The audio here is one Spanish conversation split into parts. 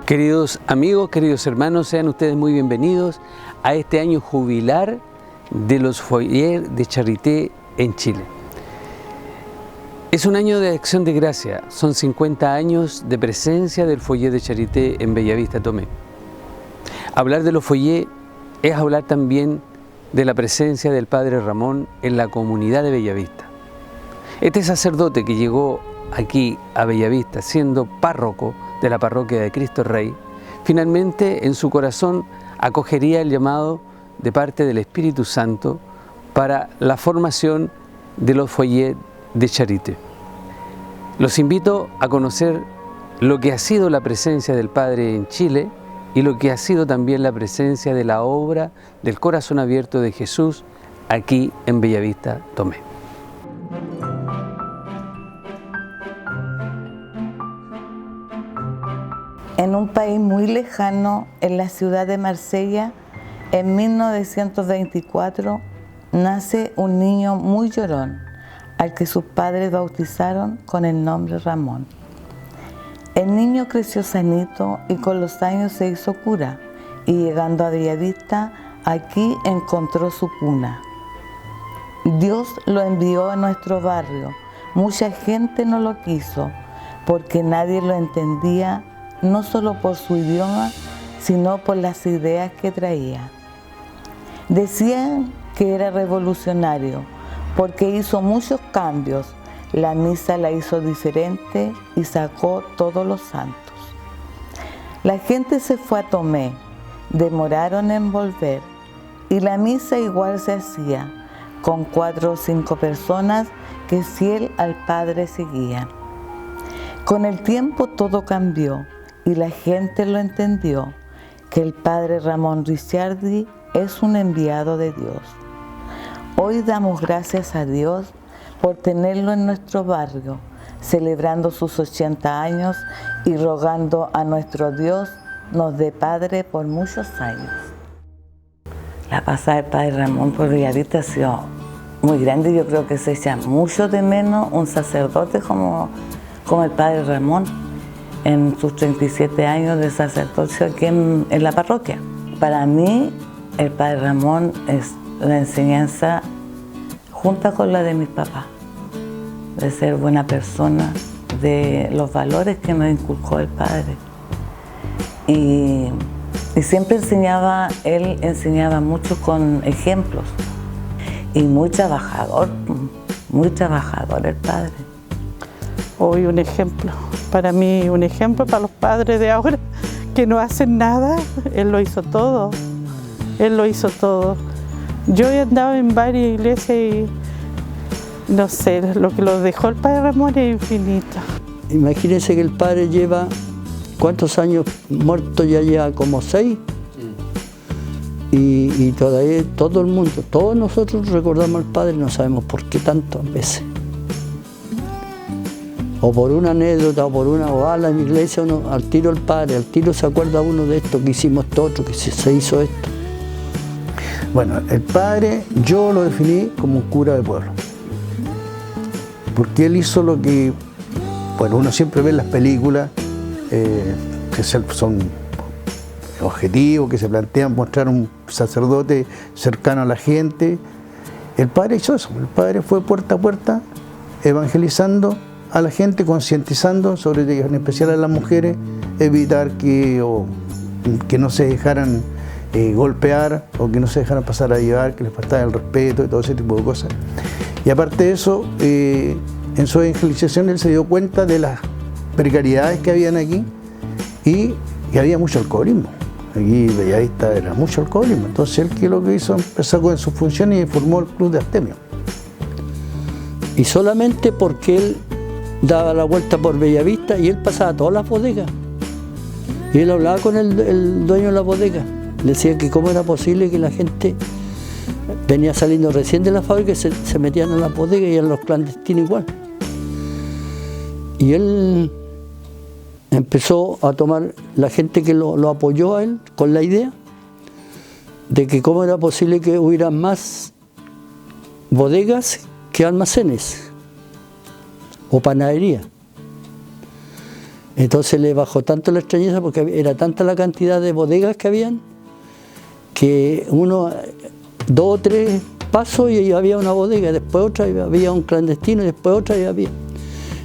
Queridos amigos, queridos hermanos, sean ustedes muy bienvenidos a este año jubilar de los Foyers de Charité en Chile. Es un año de acción de gracia, son 50 años de presencia del Foyer de Charité en Bellavista, Tomé. Hablar de los Foyers es hablar también de la presencia del Padre Ramón en la comunidad de Bellavista. Este sacerdote que llegó aquí a Bellavista siendo párroco de la parroquia de Cristo Rey, finalmente en su corazón acogería el llamado de parte del Espíritu Santo para la formación de los Foyers de Charité. Los invito a conocer lo que ha sido la presencia del Padre en Chile y lo que ha sido también la presencia de la obra del Corazón Abierto de Jesús aquí en Bellavista, Tomé. En un país muy lejano, en la ciudad de Marsella, en 1924, nace un niño muy llorón, al que sus padres bautizaron con el nombre Ramón. El niño creció sanito y con los años se hizo cura, y llegando a Bellavista, aquí encontró su cuna. Dios lo envió a nuestro barrio. Mucha gente no lo quiso, porque nadie lo entendía, no solo por su idioma, sino por las ideas que traía. Decían que era revolucionario, porque hizo muchos cambios. La misa la hizo diferente y sacó todos los santos. La gente se fue a Tomé, demoraron en volver, y la misa igual se hacía, con 4 o 5 personas que fiel al Padre seguían. Con el tiempo todo cambió, y la gente lo entendió, que el Padre Ramón Ricciardi es un enviado de Dios. Hoy damos gracias a Dios por tenerlo en nuestro barrio, celebrando sus 80 años y rogando a nuestro Dios nos dé Padre por muchos años. La pasada del Padre Ramón por Bellavista ha sido muy grande. Yo creo que se echa mucho de menos un sacerdote como el Padre Ramón en sus 37 años de sacerdocio aquí en la parroquia. Para mí, el Padre Ramón es la enseñanza junta con la de mis papás, de ser buena persona, de los valores que nos inculcó el Padre. Y siempre él enseñaba mucho con ejemplos. Y muy trabajador el Padre. Hoy un ejemplo, para mí un ejemplo para los padres de ahora que no hacen nada. Él lo hizo todo, Yo he andado en varias iglesias y no sé, lo que lo dejó el Padre Ramón es infinito. Imagínense que el Padre lleva, ¿cuántos años muerto? Ya lleva como 6. Y todavía todo el mundo, todos nosotros recordamos al Padre, no sabemos por qué tantas veces. O por una anécdota, o va a la iglesia, uno al tiro el Padre, al tiro se acuerda uno de esto, que hicimos esto otro, que se hizo esto. Bueno, el Padre yo lo definí como un cura de pueblo. Porque él hizo lo que, bueno, uno siempre ve en las películas, que son objetivos, que se plantean mostrar un sacerdote cercano a la gente. El Padre hizo eso, el Padre fue puerta a puerta, evangelizando a la gente, concientizando, sobre en especial a las mujeres, evitar que no se dejaran golpear o que no se dejaran pasar a llevar, que les faltaba el respeto y todo ese tipo de cosas. Y aparte de eso, en su evangelización él se dio cuenta de las precariedades que habían aquí y que había mucho alcoholismo. Aquí Bellavista era mucho alcoholismo. Entonces él, ¿qué lo que hizo? Empezó con sus funciones y formó el Club de Artemio. Y solamente porque él daba la vuelta por Bellavista y él pasaba todas las bodegas. Y él hablaba con el dueño de la bodega. Le decía que cómo era posible que la gente venía saliendo recién de la fábrica y se metían a la bodega y a los clandestinos igual. Y él empezó a tomar la gente que lo apoyó a él con la idea de que cómo era posible que hubiera más bodegas que almacenes o panadería. Entonces le bajó tanto la extrañeza porque era tanta la cantidad de bodegas que habían, que uno, 2 o 3 pasos y había una bodega, después otra y había un clandestino y después otra y había.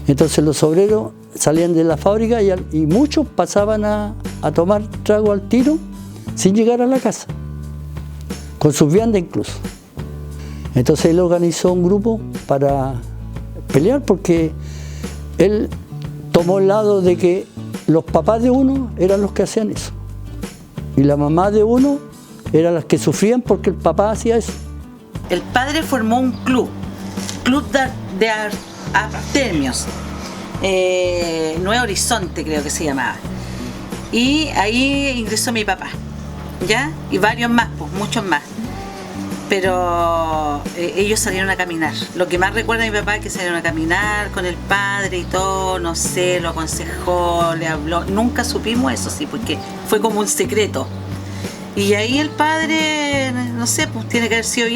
Entonces los obreros salían de la fábrica y muchos pasaban a tomar trago al tiro sin llegar a la casa, con sus viandas incluso. Entonces él organizó un grupo para pelear porque él tomó el lado de que los papás de uno eran los que hacían eso y la mamá de uno eran las que sufrían porque el papá hacía eso. El padre formó un club de Artemios, Nuevo Horizonte creo que se llamaba, y ahí ingresó mi papá, ¿ya? Y varios más, pues muchos más. Pero ellos salieron a caminar. Lo que más recuerda a mi papá es que salieron a caminar con el padre y todo, no sé, lo aconsejó, le habló. Nunca supimos eso, sí, porque fue como un secreto. Y ahí el padre, no sé, pues tiene que haber sido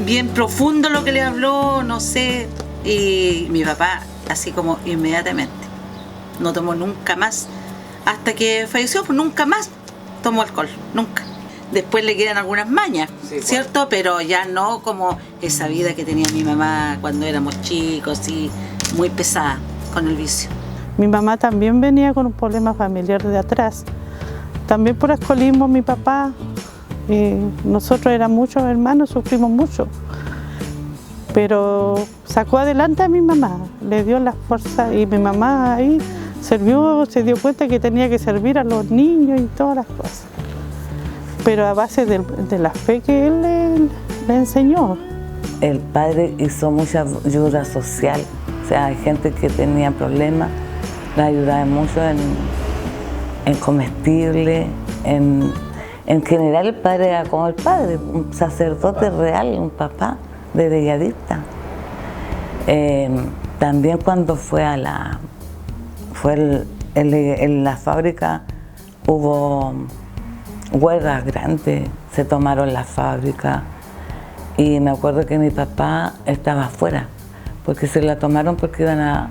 bien profundo lo que le habló, no sé. Y mi papá, así como inmediatamente, no tomó nunca más. Hasta que falleció, pues nunca más tomó alcohol, nunca. Después le quedan algunas mañas, sí, ¿cierto? Pero ya no como esa vida que tenía mi mamá cuando éramos chicos, y muy pesada con el vicio. Mi mamá también venía con un problema familiar de atrás. También por alcoholismo mi papá, nosotros éramos muchos hermanos, sufrimos mucho. Pero sacó adelante a mi mamá, le dio la fuerza y mi mamá ahí sirvió, se dio cuenta que tenía que servir a los niños y todas las cosas. Pero a base de la fe que él le enseñó. El padre hizo mucha ayuda social, o sea, hay gente que tenía problemas, la ayudaba mucho en comestible, en general el padre era como el padre, un sacerdote real, un papá de Bellavista. También cuando en la fábrica hubo huelgas grandes, se tomaron la fábrica y me acuerdo que mi papá estaba afuera porque se la tomaron porque iban a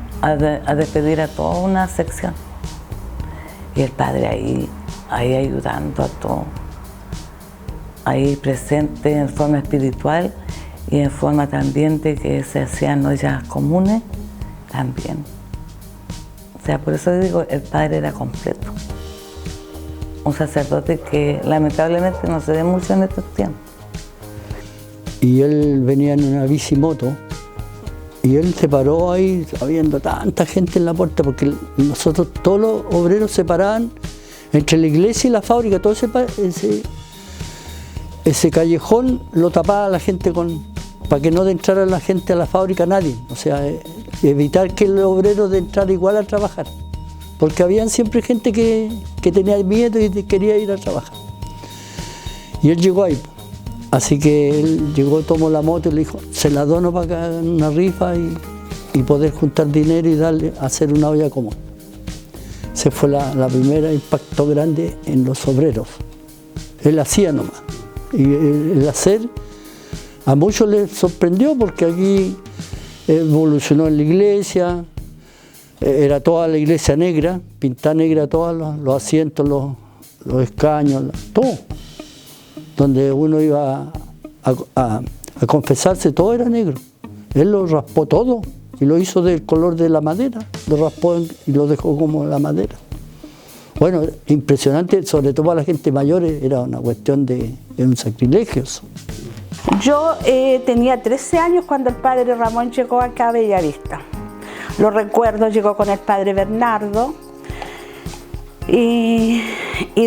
despedir a toda una sección y el padre ahí ayudando a todo, ahí presente en forma espiritual y en forma también de que se hacían ollas comunes también. O sea, por eso digo, el padre era completo. Un sacerdote que lamentablemente no se ve mucho en estos tiempos. Y él venía en una bicimoto y él se paró ahí, habiendo tanta gente en la puerta, porque nosotros, todos los obreros se paraban entre la iglesia y la fábrica, todo ese callejón lo tapaba la gente para que no entrara la gente a la fábrica, nadie. O sea, evitar que el obrero entrara igual a trabajar. Porque habían siempre gente que tenía miedo y quería ir a trabajar. Y él llegó ahí. Así que él llegó, tomó la moto y le dijo, se la dono para acá en una rifa y poder juntar dinero y darle a hacer una olla común. Ese fue la primera impacto grande en los obreros. Él hacía nomás. Y el hacer a muchos les sorprendió porque aquí evolucionó en la iglesia. Era toda la iglesia negra, pintada negra, todos los asientos, los escaños, todo. Donde uno iba a confesarse, todo era negro. Él lo raspó todo y lo hizo del color de la madera, lo raspó y lo dejó como la madera. Bueno, impresionante, sobre todo para la gente mayor, era una cuestión de un sacrilegio. Yo tenía 13 años cuando el padre Ramón llegó acá a Bellavista. Lo recuerdo, llegó con el padre Bernardo y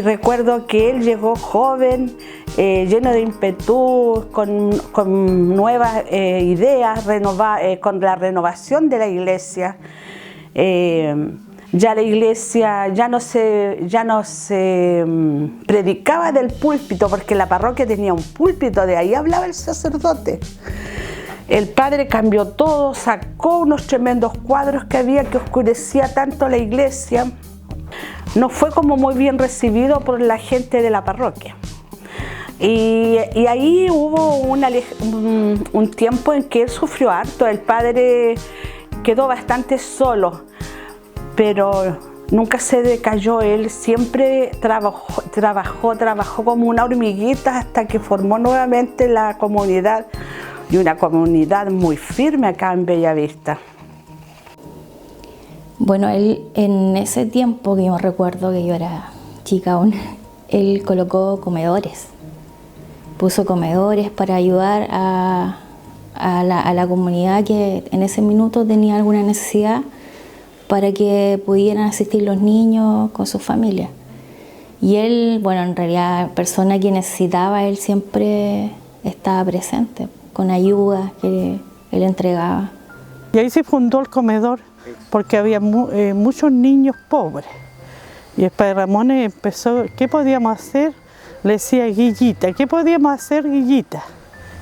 recuerdo que él llegó joven, lleno de ímpetu, con nuevas ideas, con la renovación de la iglesia. Ya la iglesia ya no se predicaba del púlpito, porque la parroquia tenía un púlpito, de ahí hablaba el sacerdote. El padre cambió todo, sacó unos tremendos cuadros que había que oscurecía tanto la iglesia. No fue como muy bien recibido por la gente de la parroquia. Y ahí hubo un tiempo en que él sufrió harto. El padre quedó bastante solo, pero nunca se decayó. Él siempre trabajó como una hormiguita hasta que formó nuevamente la comunidad, y una comunidad muy firme acá en Bellavista. Bueno, él en ese tiempo, que yo recuerdo que yo era chica aún, él colocó comedores, puso comedores para ayudar a la comunidad que en ese minuto tenía alguna necesidad, para que pudieran asistir los niños con sus familias. Y él, bueno, en realidad, persona que necesitaba, él siempre estaba presente, con ayuda que él entregaba. Y ahí se fundó el comedor, porque había muchos niños pobres. Y el padre Ramón empezó, ¿qué podíamos hacer? Le decía, Guillita, ¿qué podíamos hacer, Guillita?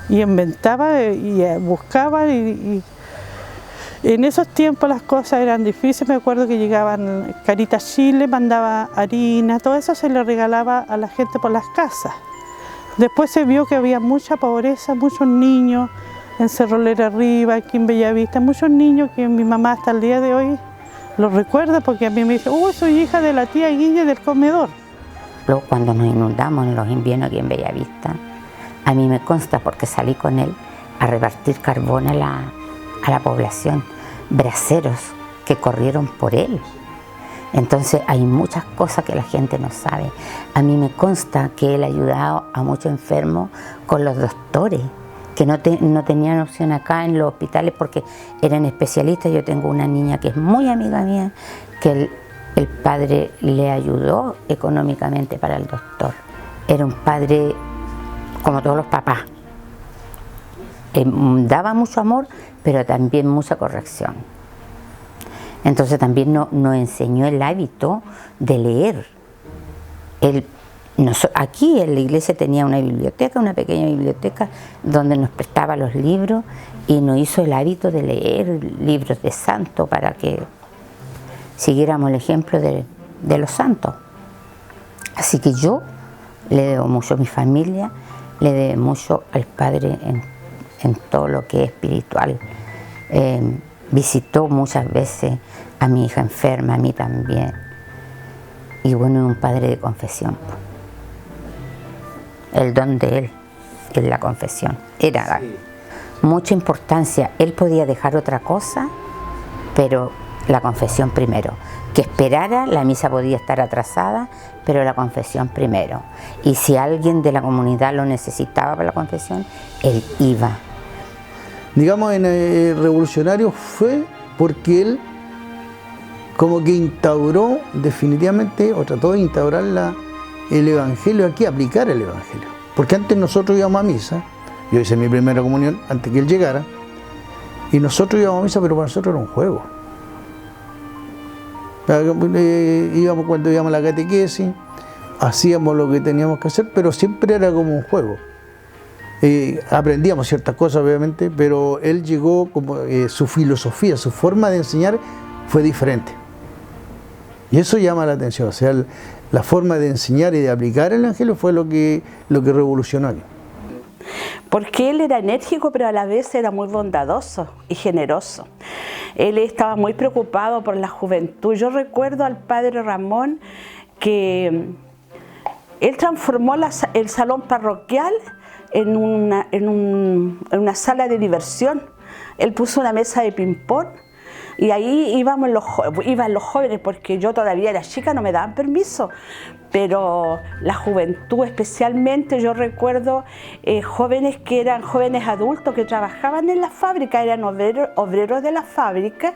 Y inventaba y buscaba y en esos tiempos las cosas eran difíciles. Me acuerdo que llegaban Caritas Chile, mandaba harina, todo eso se le regalaba a la gente por las casas. Después se vio que había mucha pobreza, muchos niños en Cerrolera Arriba, aquí en Bellavista, muchos niños que mi mamá hasta el día de hoy los recuerda, porque a mí me dice, soy hija de la tía Guille del comedor. Cuando nos inundamos en los inviernos aquí en Bellavista, a mí me consta, porque salí con él a repartir carbón a la población, braceros que corrieron por él. Entonces hay muchas cosas que la gente no sabe. A mí me consta que él ha ayudado a muchos enfermos con los doctores, que no tenían opción acá en los hospitales porque eran especialistas. Yo tengo una niña que es muy amiga mía, que el padre le ayudó económicamente para el doctor. Era un padre como todos los papás. Daba mucho amor, pero también mucha corrección. Entonces también nos enseñó el hábito de leer. Aquí en la iglesia tenía una biblioteca, una pequeña biblioteca, donde nos prestaba los libros y nos hizo el hábito de leer libros de santos para que siguiéramos el ejemplo de los santos. Así que yo le debo mucho a mi familia, le debo mucho al Padre en todo lo que es espiritual. Visitó muchas veces a mi hija enferma, a mí también. Y bueno, es un padre de confesión. El don de él es la confesión. Era mucha importancia. Él podía dejar otra cosa, pero la confesión primero. Que esperara, la misa podía estar atrasada, pero la confesión primero. Y si alguien de la comunidad lo necesitaba para la confesión, él iba. Digamos, en el revolucionario fue porque él como que instauró definitivamente, o trató de instaurar el evangelio aquí, aplicar el evangelio. Porque antes nosotros íbamos a misa, yo hice mi primera comunión antes que él llegara, y nosotros íbamos a misa, pero para nosotros era un juego. Cuando íbamos a la catequesis, hacíamos lo que teníamos que hacer, pero siempre era como un juego. Aprendíamos ciertas cosas, obviamente, pero él llegó, como su filosofía, su forma de enseñar fue diferente. Y eso llama la atención, o sea, la forma de enseñar y de aplicar el evangelio fue lo que revolucionó aquí. Porque él era enérgico, pero a la vez era muy bondadoso y generoso. Él estaba muy preocupado por la juventud. Yo recuerdo al padre Ramón que él transformó el salón parroquial en una sala de diversión. Él puso una mesa de ping-pong y ahí iban los jóvenes, porque yo todavía era chica, no me daban permiso, pero la juventud especialmente, yo recuerdo jóvenes que eran jóvenes adultos que trabajaban en la fábrica, eran obreros de la fábrica,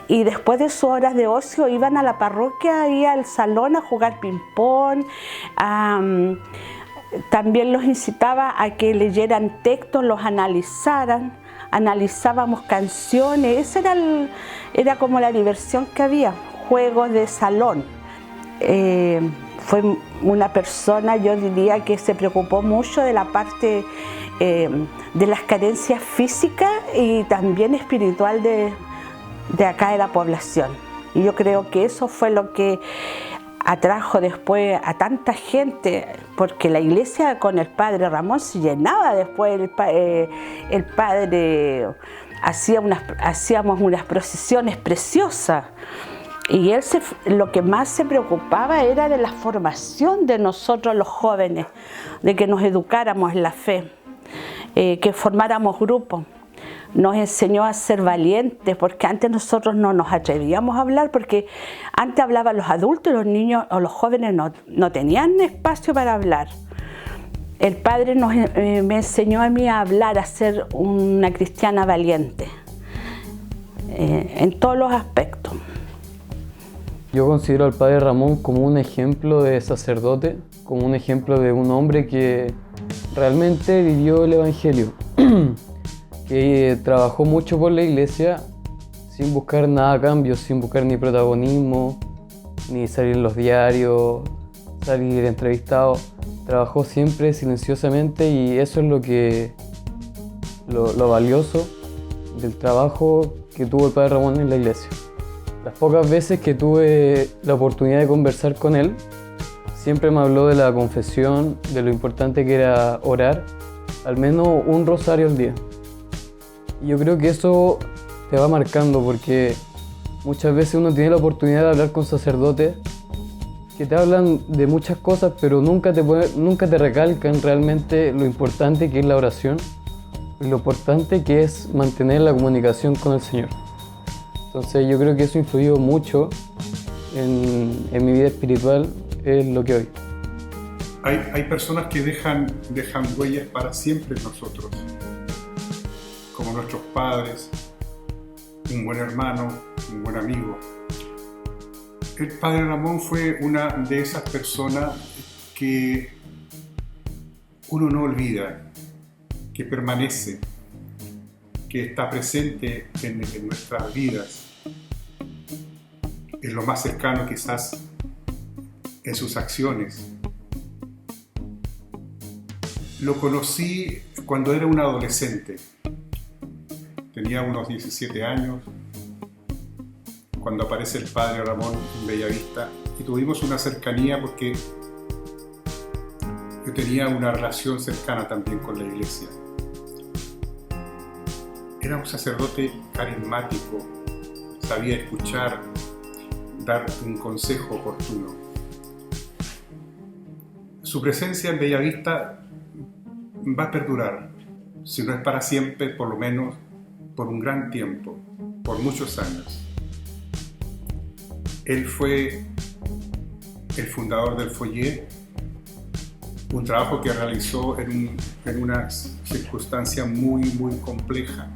y después de sus horas de ocio iban a la parroquia y al salón a jugar ping-pong. También los incitaba a que leyeran textos, los analizaran, analizábamos canciones. Esa era como la diversión que había, juegos de salón. Fue una persona, yo diría, que se preocupó mucho de la parte de las carencias físicas y también espiritual de acá de la población. Y yo creo que eso fue lo que atrajo después a tanta gente, porque la iglesia con el padre Ramón se llenaba después. El padre hacíamos unas procesiones preciosas. Y él lo que más se preocupaba era de la formación de nosotros los jóvenes, de que nos educáramos en la fe, que formáramos grupos. Nos enseñó a ser valientes, porque antes nosotros no nos atrevíamos a hablar, porque antes hablaban los adultos y los niños o los jóvenes no tenían espacio para hablar. El Padre me enseñó a mí a hablar, a ser una cristiana valiente, en todos los aspectos. Yo considero al Padre Ramón como un ejemplo de sacerdote, como un ejemplo de un hombre que realmente vivió el Evangelio, que trabajó mucho por la iglesia sin buscar nada a cambio, sin buscar ni protagonismo, ni salir en los diarios, salir entrevistado. Trabajó siempre silenciosamente y eso es lo valioso del trabajo que tuvo el Padre Ramón en la iglesia. Las pocas veces que tuve la oportunidad de conversar con él, siempre me habló de la confesión, de lo importante que era orar, al menos un rosario al día. Y yo creo que eso te va marcando, porque muchas veces uno tiene la oportunidad de hablar con sacerdotes que te hablan de muchas cosas, pero nunca te recalcan realmente lo importante que es la oración y lo importante que es mantener la comunicación con el Señor. Entonces yo creo que eso ha influido mucho en mi vida espiritual, en lo que hoy. Hay personas que dejan huellas para siempre en nosotros, como nuestros padres, un buen hermano, un buen amigo. El Padre Ramón fue una de esas personas que uno no olvida, que permanece, que está presente en nuestras vidas, en lo más cercano quizás, en sus acciones. Lo conocí cuando era un adolescente, tenía unos 17 años, cuando aparece el Padre Ramón en Bellavista, y tuvimos una cercanía porque yo tenía una relación cercana también con la iglesia. Era un sacerdote carismático, sabía escuchar, dar un consejo oportuno. Su presencia en Bellavista va a perdurar, si no es para siempre, por lo menos por un gran tiempo, por muchos años. Él fue el fundador del Foyer, un trabajo que realizó en una circunstancia muy, muy compleja.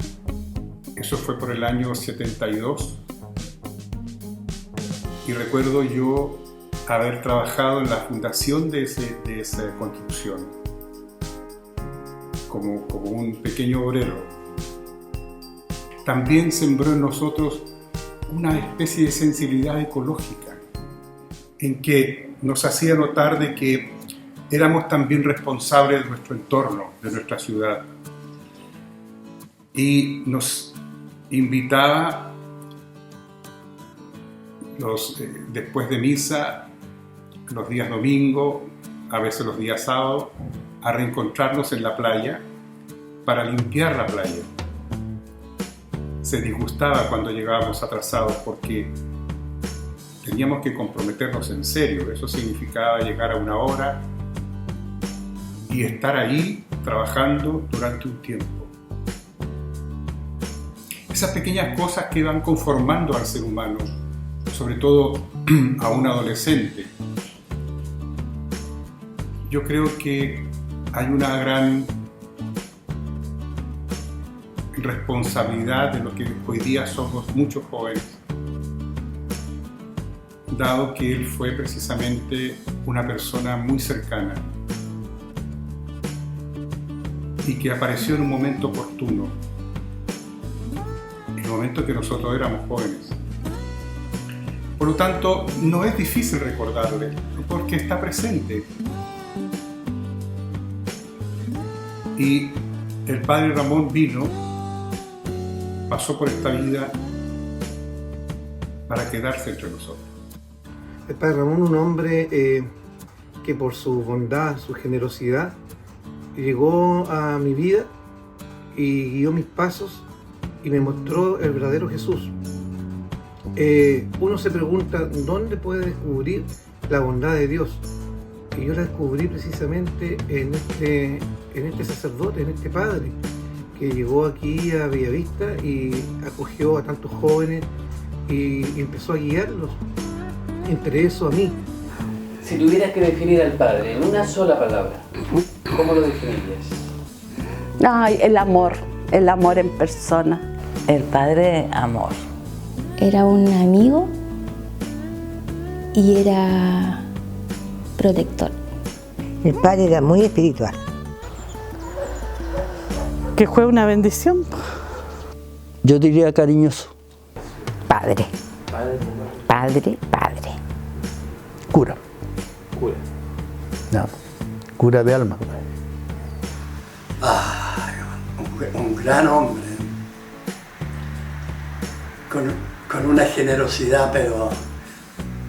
Eso fue por el año 72. Y recuerdo yo haber trabajado en la fundación de esa construcción, como un pequeño obrero. También sembró en nosotros una especie de sensibilidad ecológica, en que nos hacía notar de que éramos también responsables de nuestro entorno, de nuestra ciudad. Y nos invitaba después de misa, los días domingo, a veces los días sábados, a reencontrarnos en la playa para limpiar la playa. Se disgustaba cuando llegábamos atrasados porque teníamos que comprometernos en serio. Eso significaba llegar a una hora y estar ahí trabajando durante un tiempo. Esas pequeñas cosas que van conformando al ser humano, sobre todo a un adolescente. Yo creo que hay una gran responsabilidad de lo que hoy día somos muchos jóvenes, dado que él fue precisamente una persona muy cercana y que apareció en un momento oportuno, en el momento que nosotros éramos jóvenes. Por lo tanto, no es difícil recordarle, porque está presente. Y el Padre Ramón vino, pasó por esta vida para quedarse entre nosotros. El Padre Ramón, un hombre que por su bondad, su generosidad, llegó a mi vida y guió mis pasos y me mostró el verdadero Jesús. uno se pregunta dónde puede descubrir la bondad de Dios. Y yo la descubrí precisamente en este sacerdote, en este padre, que llegó aquí a Bellavista y acogió a tantos jóvenes y empezó a guiarlos, entre eso a mí. Si tuvieras que definir al Padre en una sola palabra, ¿cómo lo definirías? Ay, el amor en persona. El Padre, amor. Era un amigo y era protector. El Padre era muy espiritual. Que fue una bendición. Yo diría cariñoso. Padre. Padre. Cura. No, cura de alma. Un gran hombre, con una generosidad pero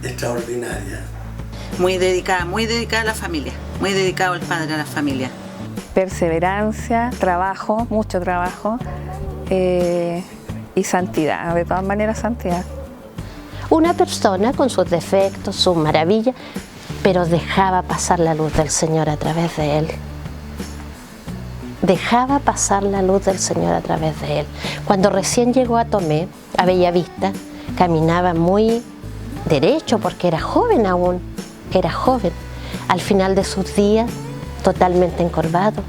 extraordinaria. Muy dedicada a la familia, muy dedicado el padre a la familia. Perseverancia, trabajo, mucho trabajo y santidad, de todas maneras santidad. Una persona con sus defectos, sus maravillas, pero dejaba pasar la luz del Señor a través de él. Dejaba pasar la luz del Señor a través de él. Cuando recién llegó a Tomé, a Bellavista, caminaba muy derecho porque era joven aún, era joven. Al final de sus días, totalmente encorvado,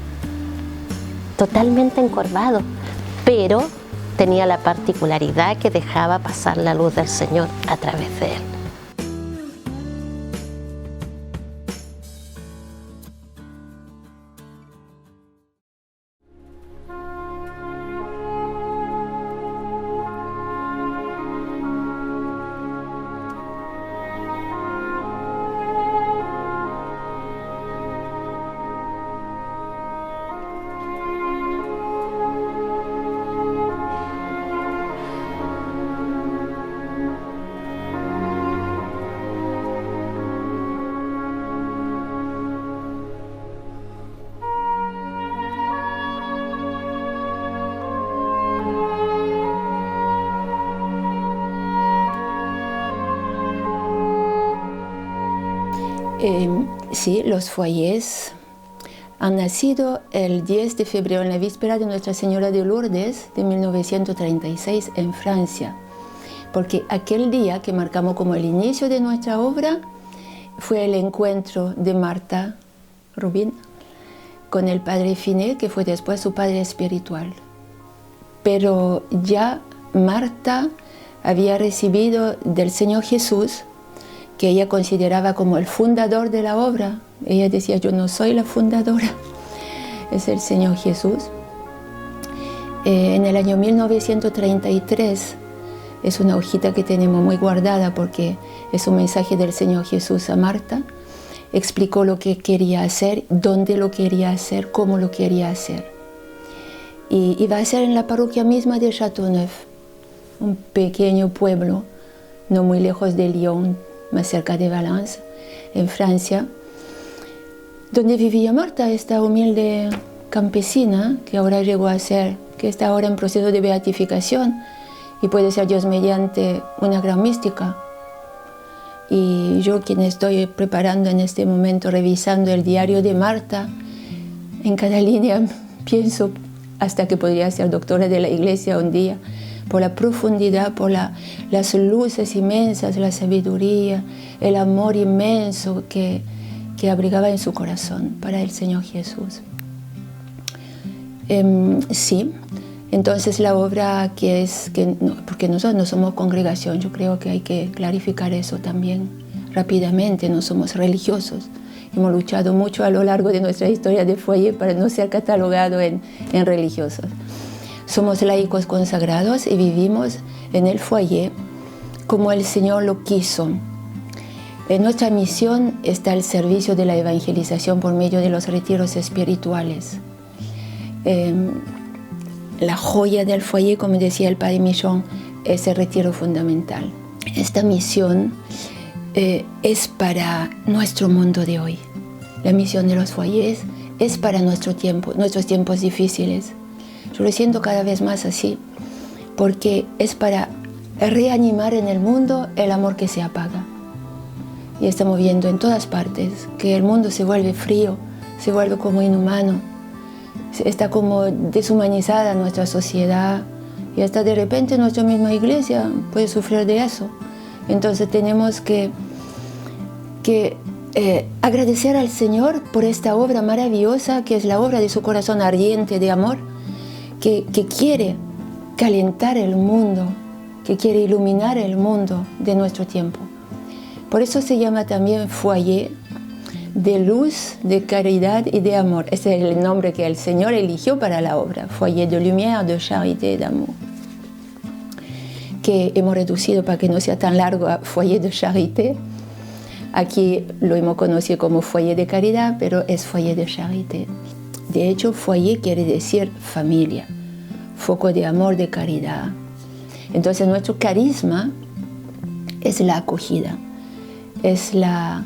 pero tenía la particularidad que dejaba pasar la luz del Señor a través de él. Sí, los foyers han nacido el 10 de febrero, en la víspera de Nuestra Señora de Lourdes de 1936 en Francia, porque aquel día que marcamos como el inicio de nuestra obra fue el encuentro de Marta Rubin con el padre Finet, que fue después su padre espiritual. Pero ya Marta había recibido del Señor Jesús, que ella consideraba como el fundador de la obra. Ella decía, yo no soy la fundadora, es el Señor Jesús. En el año 1933, es una hojita que tenemos muy guardada porque es un mensaje del Señor Jesús a Marta, explicó lo que quería hacer, dónde lo quería hacer, cómo lo quería hacer. Y iba a ser en la parroquia misma de Châteauneuf, un pequeño pueblo, no muy lejos de Lyon, más cerca de Valence, en Francia, donde vivía Marta, esta humilde campesina que ahora llegó a ser, que está ahora en proceso de beatificación y puede ser Dios mediante una gran mística. Y yo, quien estoy preparando en este momento, revisando el diario de Marta, en cada línea pienso hasta que podría ser doctora de la Iglesia un día, por la profundidad, por las luces inmensas, la sabiduría, el amor inmenso que abrigaba en su corazón para el Señor Jesús. Sí, entonces la obra porque nosotros no somos congregación, yo creo que hay que clarificar eso también rápidamente, no somos religiosos. Hemos luchado mucho a lo largo de nuestra historia de foyer para no ser catalogados en religiosos. Somos laicos consagrados y vivimos en el foyer como el Señor lo quiso. Nuestra misión está al servicio de la evangelización por medio de los retiros espirituales. La joya del foyer, como decía el padre Michon, es el retiro fundamental. Esta misión es para nuestro mundo de hoy. La misión de los foyers es para nuestros tiempos difíciles. Yo lo siento cada vez más así, porque es para reanimar en el mundo el amor que se apaga. Y estamos viendo en todas partes que el mundo se vuelve frío, se vuelve como inhumano, está como deshumanizada nuestra sociedad y hasta de repente nuestra misma iglesia puede sufrir de eso. Entonces tenemos que agradecer al Señor por esta obra maravillosa que es la obra de su corazón ardiente de amor, que quiere calentar el mundo, que quiere iluminar el mundo de nuestro tiempo. Por eso se llama también foyer de luz, de caridad y de amor. Ese es el nombre que el Señor eligió para la obra, foyer de lumière, de charité, d'amour, que hemos reducido para que no sea tan largo a foyer de charité. Aquí lo hemos conocido como foyer de caridad, pero es foyer de charité. De hecho, foyer quiere decir familia, foco de amor, de caridad. Entonces nuestro carisma es la acogida, es la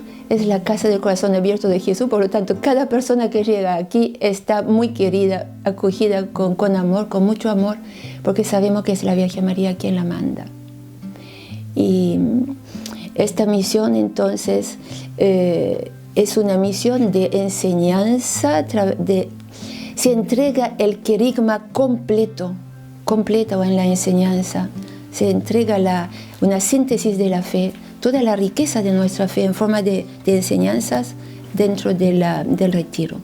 casa del corazón abierto de Jesús. Por lo tanto, cada persona que llega aquí está muy querida, acogida con amor, con mucho amor, porque sabemos que es la Virgen María quien la manda. Y esta misión entonces es una misión de enseñanza, se entrega el querigma completo o en la enseñanza, se entrega una síntesis de la fe, toda la riqueza de nuestra fe en forma de enseñanzas dentro del retiro.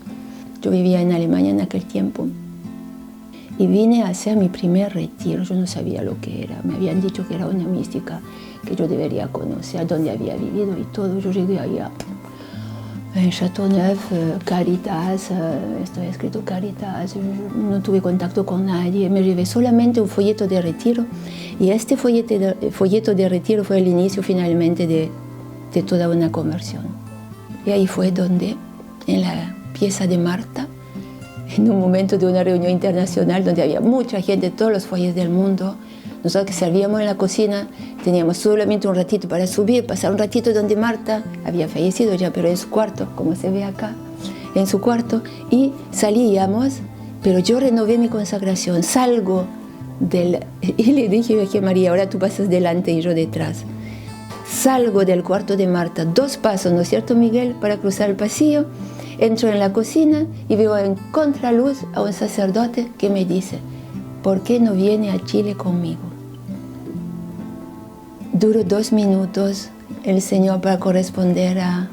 Yo vivía en Alemania en aquel tiempo y vine a hacer mi primer retiro. Yo no sabía lo que era, me habían dicho que era una mística que yo debería conocer, dónde había vivido y todo. Yo llegué allá en Châteauneuf, Caritas, estoy escrito Caritas, no tuve contacto con nadie, me llevé solamente un folleto de retiro y este folleto de retiro fue el inicio finalmente de toda una conversión. Y ahí fue donde, en la pieza de Marta, en un momento de una reunión internacional donde había mucha gente de todos los foyers del mundo, nosotros que servíamos en la cocina teníamos solamente un ratito para subir, pasar un ratito donde Marta había fallecido ya, pero en su cuarto, como se ve acá, en su cuarto, y salíamos, pero yo renové mi consagración, salgo y le dije, Virgen María, ahora tú pasas delante y yo detrás. Salgo del cuarto de Marta, 2 pasos, ¿no es cierto, Miguel?, para cruzar el pasillo, entro en la cocina y veo en contraluz a un sacerdote que me dice, ¿por qué no viene a Chile conmigo? Duró 2 minutos el Señor para corresponder a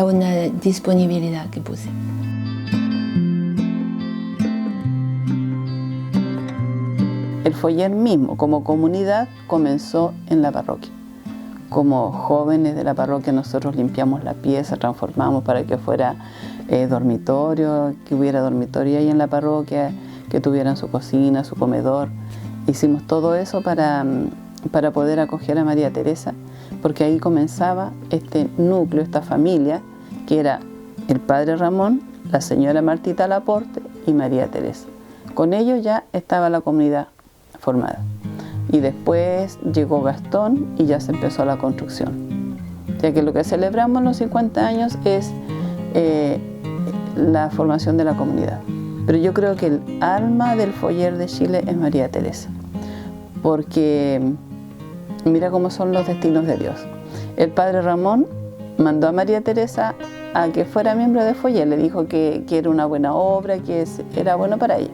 una disponibilidad que puse. El foyer mismo, como comunidad, comenzó en la parroquia. Como jóvenes de la parroquia nosotros limpiamos la pieza, transformamos para que fuera dormitorio, que hubiera dormitorio ahí en la parroquia, que tuvieran su cocina, su comedor. Hicimos todo eso para poder acoger a María Teresa, porque ahí comenzaba este núcleo, esta familia, que era el padre Ramón, la señora Martita Laporte y María Teresa. Con ellos ya estaba la comunidad formada. Y después llegó Gastón y ya se empezó la construcción. Ya que lo que celebramos en los 50 años es la formación de la comunidad. Pero yo creo que el alma del foyer de Chile es María Teresa, porque mira cómo son los destinos de Dios. El padre Ramón mandó a María Teresa a que fuera miembro de foyer, le dijo que era una buena obra, que era bueno para ella.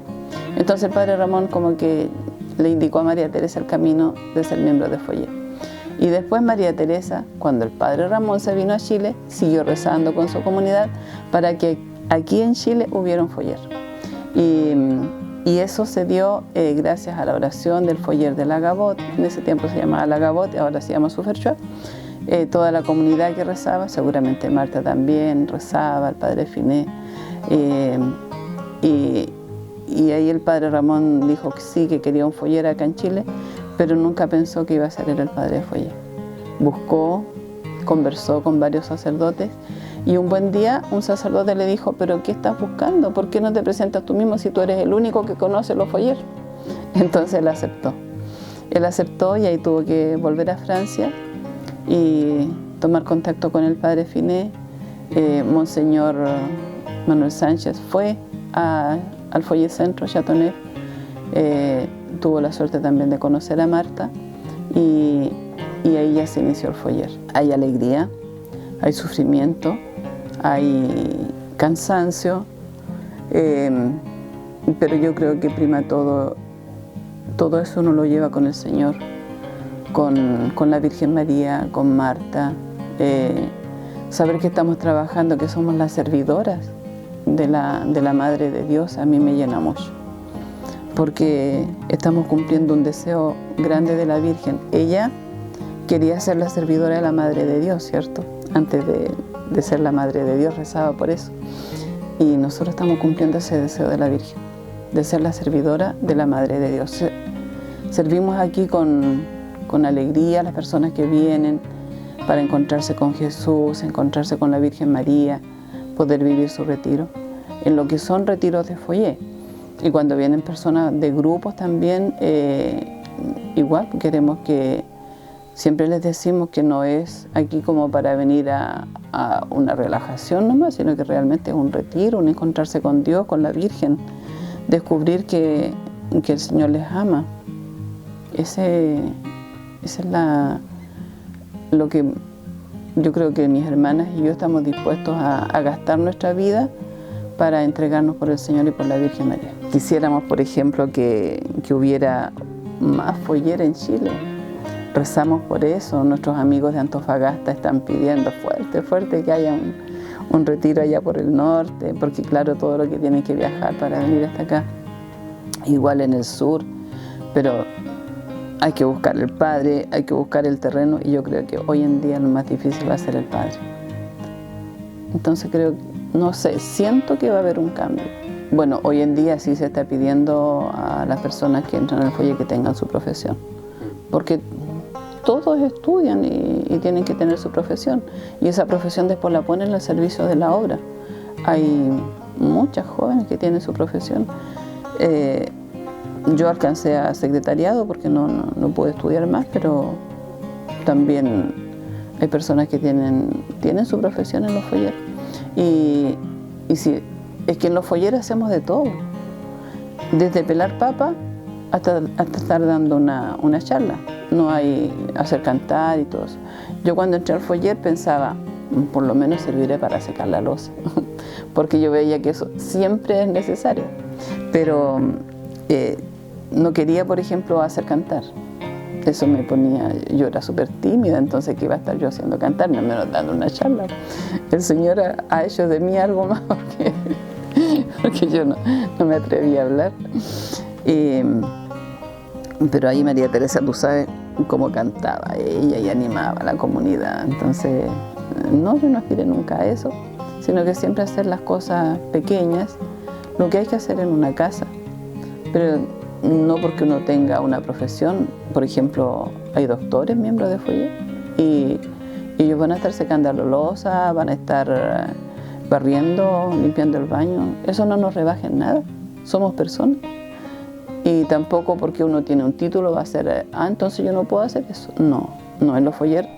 Entonces el padre Ramón como que le indicó a María Teresa el camino de ser miembro de foyer. Y después María Teresa, cuando el padre Ramón se vino a Chile, siguió rezando con su comunidad para que aquí en Chile hubiera un foyer. Y eso se dio gracias a la oración del foyer de la Gabot. En ese tiempo se llamaba la Gabot, ahora se llama Suferchua. Toda la comunidad que rezaba, seguramente Marta también rezaba, el padre Finé. Y ahí el padre Ramón dijo que sí, que quería un foyer acá en Chile, pero nunca pensó que iba a ser él el padre de foyer. Buscó, conversó con varios sacerdotes. Y un buen día un sacerdote le dijo, ¿pero qué estás buscando? ¿Por qué no te presentas tú mismo si tú eres el único que conoce los foyers? Entonces él aceptó. Él aceptó y ahí tuvo que volver a Francia y tomar contacto con el padre Finé. Monseñor Manuel Sánchez fue al Foyer Centro, Châteauneuf. Tuvo la suerte también de conocer a Marta. y ahí ya se inició el foyer. Hay alegría, hay sufrimiento, hay cansancio, pero yo creo que prima todo eso uno lo lleva con el Señor, con la Virgen María, con Marta, saber que estamos trabajando, que somos las servidoras de la Madre de Dios, a mí me llena mucho, porque estamos cumpliendo un deseo grande de la Virgen. Ella quería ser la servidora de la Madre de Dios, ¿cierto? Antes de ser la Madre de Dios, rezaba por eso. Y nosotros estamos cumpliendo ese deseo de la Virgen, de ser la servidora de la Madre de Dios. Servimos aquí con alegría a las personas que vienen para encontrarse con Jesús, encontrarse con la Virgen María, poder vivir su retiro, en lo que son retiros de foyer. Y cuando vienen personas de grupos también, igual queremos que, siempre les decimos que no es aquí como para venir a una relajación nomás, sino que realmente es un retiro, un encontrarse con Dios, con la Virgen, descubrir que el Señor les ama. Esa es lo que yo creo que mis hermanas y yo estamos dispuestos a gastar nuestra vida para entregarnos por el Señor y por la Virgen María. Quisiéramos, por ejemplo, que hubiera más foyer en Chile. Rezamos por eso, nuestros amigos de Antofagasta están pidiendo fuerte que haya un retiro allá por el norte, porque claro, todo lo que tienen que viajar para venir hasta acá, igual en el sur, pero hay que buscar el Padre, hay que buscar el terreno, y yo creo que hoy en día lo más difícil va a ser el Padre. Entonces creo, no sé, siento que va a haber un cambio. Bueno, hoy en día sí se está pidiendo a las personas que entran al foyer que tengan su profesión, porque todos estudian y tienen que tener su profesión, y esa profesión después la ponen al servicio de la obra. Hay muchas jóvenes que tienen su profesión. Yo alcancé a secretariado porque no pude estudiar más, pero también hay personas que tienen su profesión en los folleros. Y sí, es que en los folleros hacemos de todo, desde pelar papa hasta estar dando una charla. No hay hacer cantar y todo eso. Yo cuando entré al foyer pensaba, por lo menos serviré para secar la loza, porque yo veía que eso siempre es necesario. Pero no quería, por ejemplo, hacer cantar. Eso me ponía, yo era súper tímida, entonces ¿qué iba a estar yo haciendo cantar? No menos dando una charla. El Señor ha hecho de mí algo más porque yo no me atreví a hablar. Pero ahí María Teresa, tú sabes cómo cantaba ella y animaba a la comunidad. Entonces, no, yo no aspiré nunca a eso, sino que siempre hacer las cosas pequeñas, lo que hay que hacer en una casa. Pero no porque uno tenga una profesión. Por ejemplo, hay doctores, miembros de foyer, y ellos van a estar secando la loza, van a estar barriendo, limpiando el baño. Eso no nos rebaja en nada, somos personas. Y tampoco porque uno tiene un título va a ser, entonces yo no puedo hacer eso. No, en los foyer,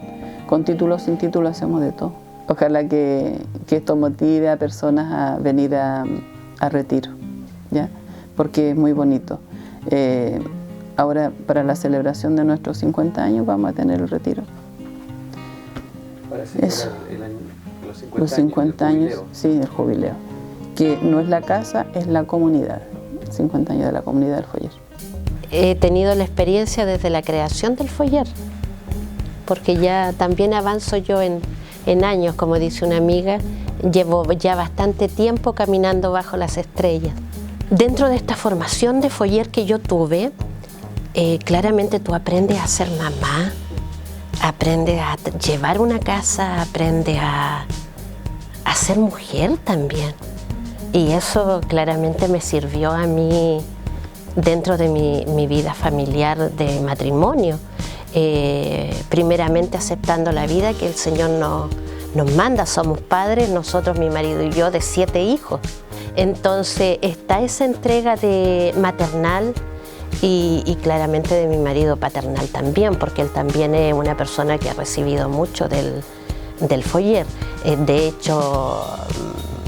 con título o sin título, hacemos de todo. Ojalá que esto motive a personas a venir a retiro, ¿ya? Porque es muy bonito. Ahora, para la celebración de nuestros 50 años, vamos a tener el retiro. Para celebrar los 50 años, sí, el jubileo. Que no es la casa, es la comunidad. 50 años de la comunidad del foyer. He tenido la experiencia desde la creación del foyer, porque ya también avanzo yo en años, como dice una amiga, llevo ya bastante tiempo caminando bajo las estrellas. Dentro de esta formación de foyer que yo tuve, claramente tú aprendes a ser mamá, aprendes a llevar una casa, aprendes a ser mujer también. Y eso claramente me sirvió a mí dentro de mi vida familiar de matrimonio. Primeramente aceptando la vida que el Señor nos manda. Somos padres, nosotros, mi marido y yo, de 7 hijos. Entonces está esa entrega de maternal y claramente de mi marido paternal también, porque él también es una persona que ha recibido mucho del foyer. De hecho,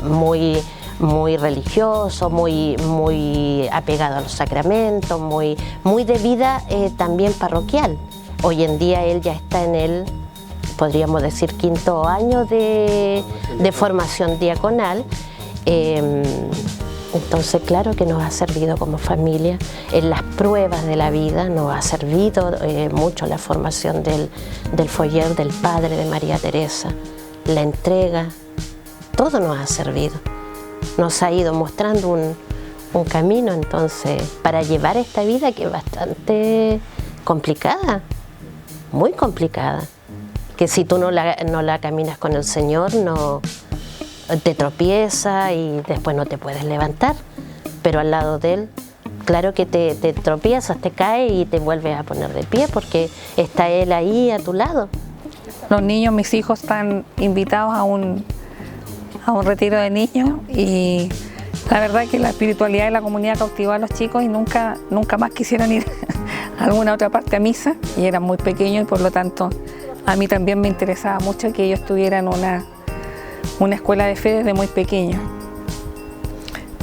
muy religioso, muy apegado a los sacramentos, muy de vida también parroquial. Hoy en día él ya está en el, podríamos decir, 5º año de formación diaconal. Entonces, claro que nos ha servido como familia. En las pruebas de la vida nos ha servido mucho la formación del foyer del padre de María Teresa, la entrega, todo nos ha servido. Nos ha ido mostrando un camino, entonces, para llevar esta vida que es bastante complicada, muy complicada, que si tú no la caminas con el Señor, no te tropieza y después no te puedes levantar, pero al lado de Él, claro que te tropiezas, te caes y te vuelves a poner de pie porque está Él ahí a tu lado. Los niños, mis hijos, están invitados a un retiro de niños y la verdad que la espiritualidad de la comunidad cautivó a los chicos y nunca más quisieron ir a alguna otra parte a misa, y eran muy pequeños y por lo tanto a mí también me interesaba mucho que ellos tuvieran una escuela de fe desde muy pequeños.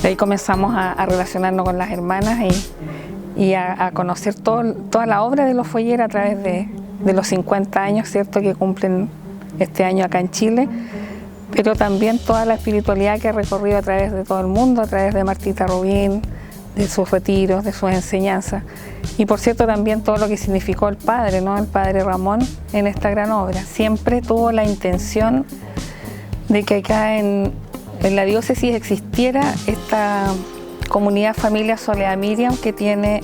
De ahí comenzamos a relacionarnos con las hermanas y a conocer toda la obra de los Foyer a través de los 50 años, ¿cierto?, que cumplen este año acá en Chile, pero también toda la espiritualidad que ha recorrido a través de todo el mundo, a través de Martita Rubín, de sus retiros, de sus enseñanzas, y por cierto también todo lo que significó el padre, ¿no?, el padre Ramón en esta gran obra. Siempre tuvo la intención de que acá en la diócesis existiera esta comunidad Familia Soledad Miriam, que tiene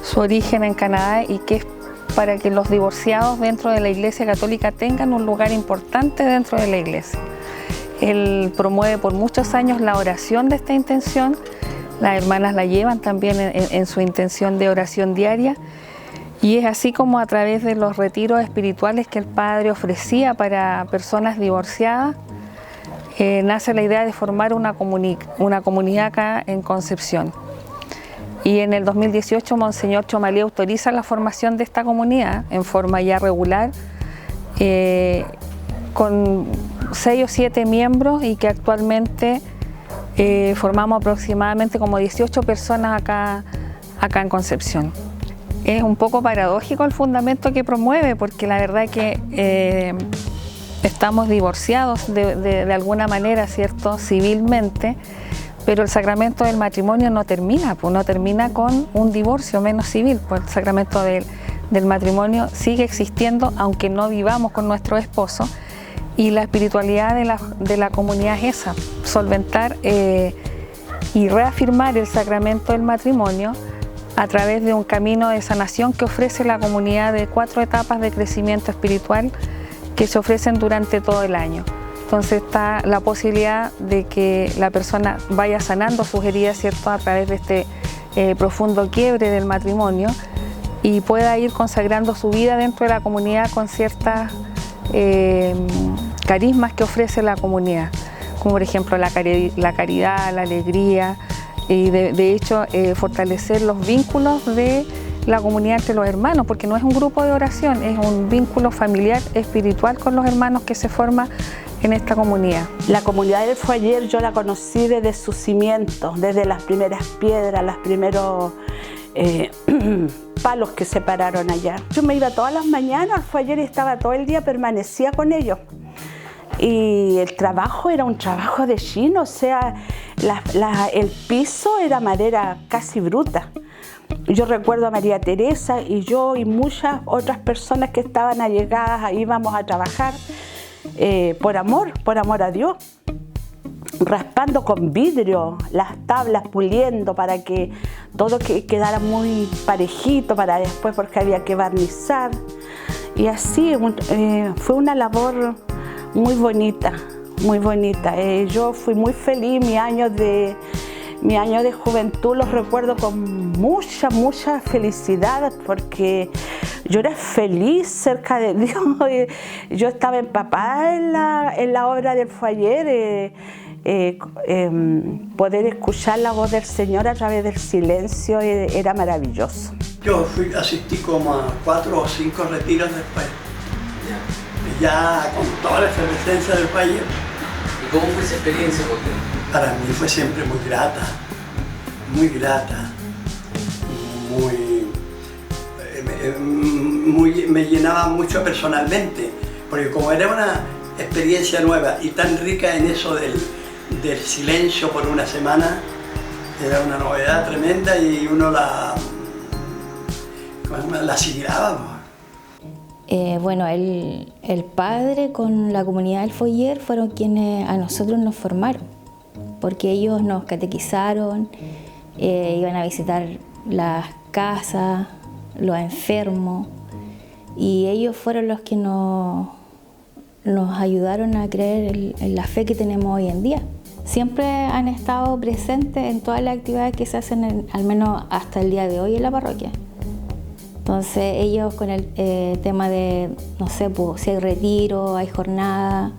su origen en Canadá y que es para que los divorciados dentro de la Iglesia Católica tengan un lugar importante dentro de la Iglesia. Él promueve por muchos años la oración de esta intención, las hermanas la llevan también en su intención de oración diaria, y es así como a través de los retiros espirituales que el padre ofrecía para personas divorciadas, nace la idea de formar una comunidad acá en Concepción. Y en el 2018 Monseñor Chomalí autoriza la formación de esta comunidad en forma ya regular, con 6 o 7 miembros, y que actualmente formamos aproximadamente como 18 personas acá en Concepción. Es un poco paradójico el fundamento que promueve, porque la verdad es que estamos divorciados de alguna manera, ¿cierto?, civilmente, pero el sacramento del matrimonio no termina, pues no termina con un divorcio, menos civil, pues el sacramento del matrimonio sigue existiendo aunque no vivamos con nuestro esposo, y la espiritualidad de la comunidad es esa, solventar y reafirmar el sacramento del matrimonio a través de un camino de sanación que ofrece la comunidad de 4 etapas de crecimiento espiritual que se ofrecen durante todo el año. Entonces está la posibilidad de que la persona vaya sanando sus heridas, ¿cierto?, a través de este profundo quiebre del matrimonio, y pueda ir consagrando su vida dentro de la comunidad con ciertas carismas que ofrece la comunidad, como por ejemplo la caridad, la alegría, y de hecho fortalecer los vínculos de la comunidad entre los hermanos, porque no es un grupo de oración, es un vínculo familiar, espiritual con los hermanos que se forma en esta comunidad. La comunidad del Foyer yo la conocí desde sus cimientos, desde las primeras piedras, los primeros palos que se pararon allá. Yo me iba todas las mañanas al Foyer y estaba todo el día, permanecía con ellos. Y el trabajo era un trabajo de chino, o sea, el piso era madera casi bruta. Yo recuerdo a María Teresa y yo y muchas otras personas que estaban allegadas, íbamos a trabajar por amor a Dios, raspando con vidrio las tablas, puliendo para que todo quedara muy parejito para después, porque había que barnizar. Y así fue una labor muy bonita, muy bonita. Yo fui muy feliz, mi año de juventud los recuerdo con mucha felicidad, porque yo era feliz cerca de Dios. Yo estaba empapada en la obra del Foyer, poder escuchar la voz del Señor a través del silencio era maravilloso. Yo asistí como a 4 o 5 retiros después, ya con toda la efervescencia del Foyer. ¿Y cómo fue esa experiencia por ti? Para mí fue siempre muy grata, me llenaba mucho personalmente, porque como era una experiencia nueva y tan rica en eso del silencio por una semana, era una novedad tremenda y uno la asimilaba. Bueno, el padre con la comunidad del Foyer fueron quienes a nosotros nos formaron, porque ellos nos catequizaron, iban a visitar las casas, los enfermos, y ellos fueron los que nos ayudaron a creer en la fe que tenemos hoy en día. Siempre han estado presentes en todas las actividades que se hacen, al menos hasta el día de hoy en la parroquia. Entonces ellos con el tema de, no sé, pues, si hay retiro, hay jornada,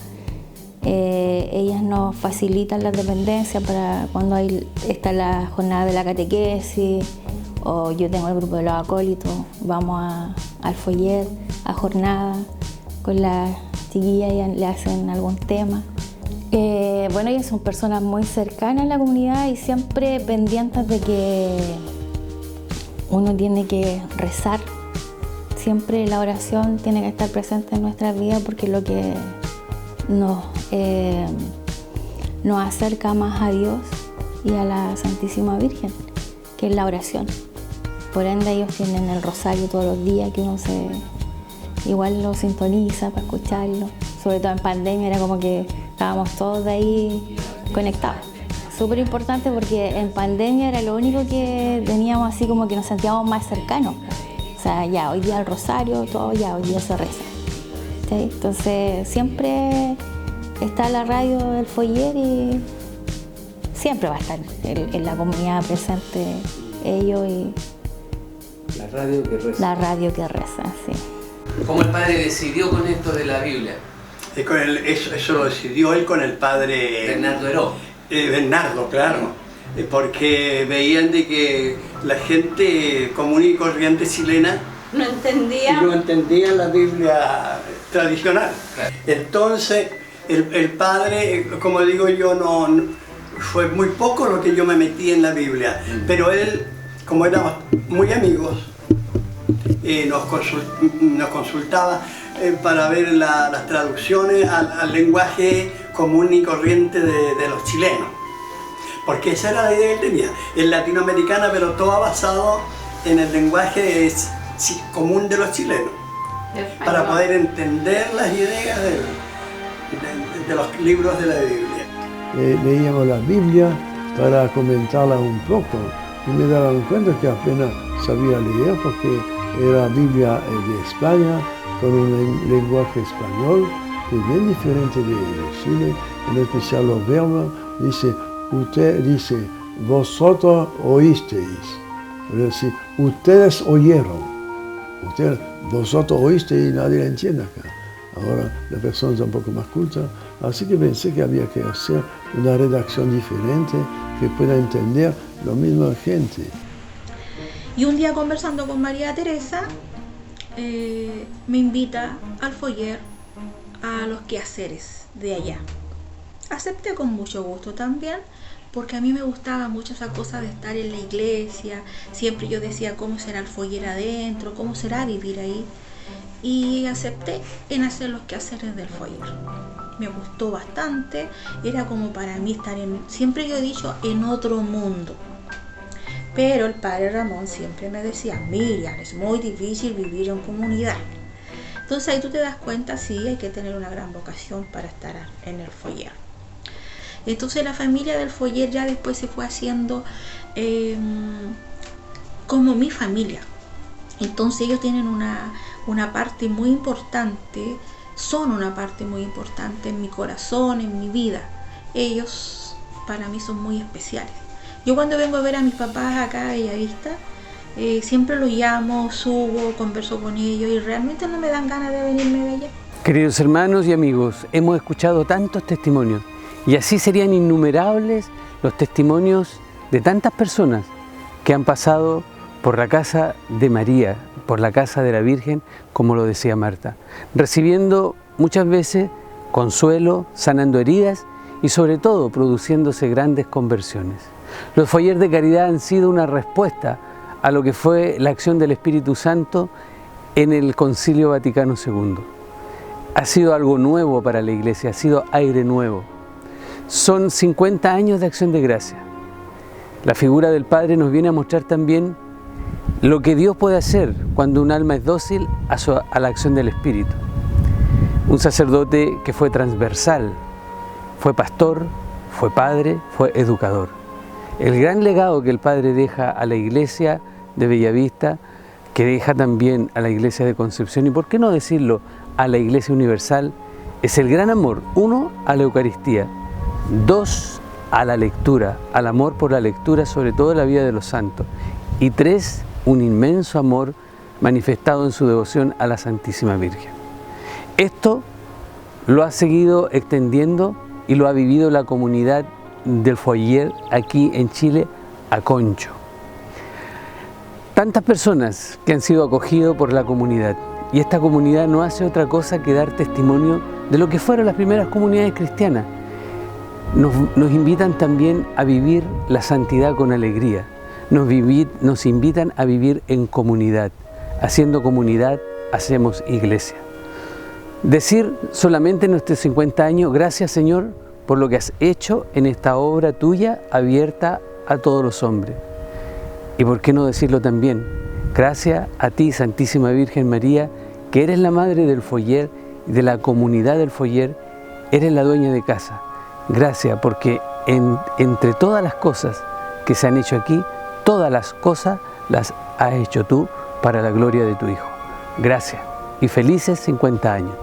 ellas nos facilitan la dependencia para cuando está la jornada de la catequesis, o yo tengo el grupo de los acólitos, vamos al Foyer, a jornada, con las chiquillas y le hacen algún tema. Bueno, ellas son personas muy cercanas a la comunidad y siempre pendientes de que uno tiene que rezar. Siempre la oración tiene que estar presente en nuestras vidas porque es lo que nos acerca más a Dios y a la Santísima Virgen, que es la oración. Por ende, ellos tienen el rosario todos los días, que uno igual lo sintoniza para escucharlo. Sobre todo en pandemia era como que estábamos todos de ahí conectados. Súper importante porque en pandemia era lo único que teníamos así como que nos sentíamos más cercanos. O sea, ya hoy día el rosario, todo ya hoy día se reza. ¿Sí? Entonces siempre está la radio del Foyer y siempre va a estar en la comunidad presente ellos y la radio que reza. La radio que reza, sí. ¿Cómo el padre decidió con esto de la Biblia? Eso lo decidió él con el padre Bernardo Heró. Bernardo, claro. Porque veían de que la gente común y corriente chilena no entendía la Biblia tradicional. Claro. Entonces, el padre, como digo yo, fue muy poco lo que yo me metí en la Biblia, pero él, como éramos muy amigos, nos consultaba para ver las traducciones al lenguaje común y corriente de los chilenos. Porque esa era la idea que él tenía, es latinoamericana, pero toda basado en el lenguaje común de los chilenos, para poder entender las ideas de los libros de la Biblia. Leíamos la Biblia para comentarla un poco y me daban cuenta que apenas sabía leer porque era Biblia de España con un lenguaje español que es bien diferente de Chile, en especial los verbos. Dice, vosotros oísteis, es decir, ustedes oyeron, vosotros oísteis y nadie lo entiende acá. Ahora la persona es un poco más culta, así que pensé que había que hacer una redacción diferente que pueda entender lo mismo la gente. Y un día conversando con María Teresa, me invita al Foyer a los quehaceres de allá. Acepté con mucho gusto también, porque a mí me gustaba mucho esa cosa de estar en la iglesia. Siempre yo decía cómo será el Foyer adentro, cómo será vivir ahí. Y acepté en hacer los quehaceres del Foyer. Me gustó bastante, era como para mí estar siempre yo he dicho, en otro mundo. Pero el padre Ramón siempre me decía, Miriam, es muy difícil vivir en comunidad. Entonces ahí tú te das cuenta, sí, hay que tener una gran vocación para estar en el Foyer. Entonces la familia del Foyer ya después se fue haciendo como mi familia. Entonces ellos tienen una parte muy importante, son una parte muy importante en mi corazón, en mi vida. Ellos para mí son muy especiales. Yo cuando vengo a ver a mis papás acá a Bellavista, siempre los llamo, subo, converso con ellos y realmente no me dan ganas de venirme de allá. Queridos hermanos y amigos, hemos escuchado tantos testimonios y así serían innumerables los testimonios de tantas personas que han pasado por la casa de María, por la casa de la Virgen, como lo decía Marta, recibiendo muchas veces consuelo, sanando heridas y sobre todo produciéndose grandes conversiones. Los Foyers de Caridad han sido una respuesta a lo que fue la acción del Espíritu Santo en el Concilio Vaticano II. Ha sido algo nuevo para la Iglesia, ha sido aire nuevo. Son 50 años de acción de gracia. La figura del Padre nos viene a mostrar también lo que Dios puede hacer cuando un alma es dócil a la acción del Espíritu. Un sacerdote que fue transversal, fue pastor, fue padre, fue educador. El gran legado que el Padre deja a la Iglesia de Bellavista, que deja también a la Iglesia de Concepción, y por qué no decirlo, a la Iglesia Universal, es el gran amor, 1, a la Eucaristía, 2, a la lectura, al amor por la lectura, sobre todo la vida de los santos, y 3, un inmenso amor manifestado en su devoción a la Santísima Virgen. Esto lo ha seguido extendiendo y lo ha vivido la comunidad del Foyer aquí en Chile, a Concho. Tantas personas que han sido acogidos por la comunidad, y esta comunidad no hace otra cosa que dar testimonio de lo que fueron las primeras comunidades cristianas. Nos invitan también a vivir la santidad con alegría, nos invitan a vivir en comunidad. Haciendo comunidad, hacemos iglesia. Decir solamente en nuestros 50 años, gracias Señor por lo que has hecho en esta obra tuya abierta a todos los hombres. Y por qué no decirlo también, gracias a ti, Santísima Virgen María, que eres la madre del Foyer y de la comunidad del Foyer, eres la dueña de casa. Gracias porque entre todas las cosas que se han hecho aquí, todas las cosas las has hecho tú para la gloria de tu Hijo. Gracias y felices 50 años.